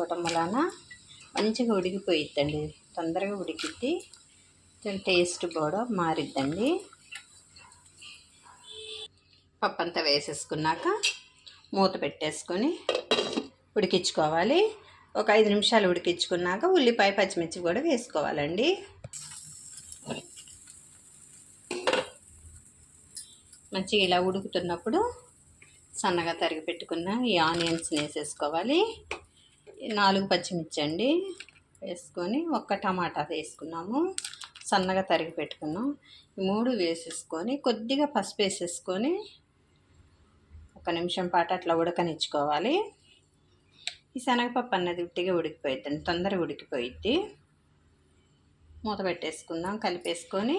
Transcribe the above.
వేసుకోవటం వలన మంచిగా ఉడికిపోయిద్దండి, తొందరగా ఉడికిద్ది, టేస్ట్ కూడా మారిద్దండి. పప్పు అంతా వేసేసుకున్నాక మూత పెట్టేసుకొని ఉడికించుకోవాలి. ఒక 5 నిమిషాలు ఉడికించుకున్నాక ఉల్లిపాయ పచ్చిమిర్చి కూడా వేసుకోవాలండి. మంచిగా ఇలా ఉడుకుతున్నప్పుడు సన్నగా తరిగి పెట్టుకున్న ఈ ఆనియన్స్ని వేసేసుకోవాలి. 4 పచ్చిమిర్చి అండి వేసుకొని, ఒక్క టమాటా వేసుకున్నాము, సన్నగా తరిగి పెట్టుకున్నాం. ఈ 3 వేసేసుకొని కొద్దిగా పసుపు వేసేసుకొని 1 నిమిషం పాటు అట్లా ఉడకనిచ్చుకోవాలి. ఈ శనగపప్పు అన్నది ఉట్టిగా ఉడికిపోయిద్దండి, తొందరగా ఉడికిపోయిద్ది. మూత పెట్టేసుకుందాం, కలిపేసుకొని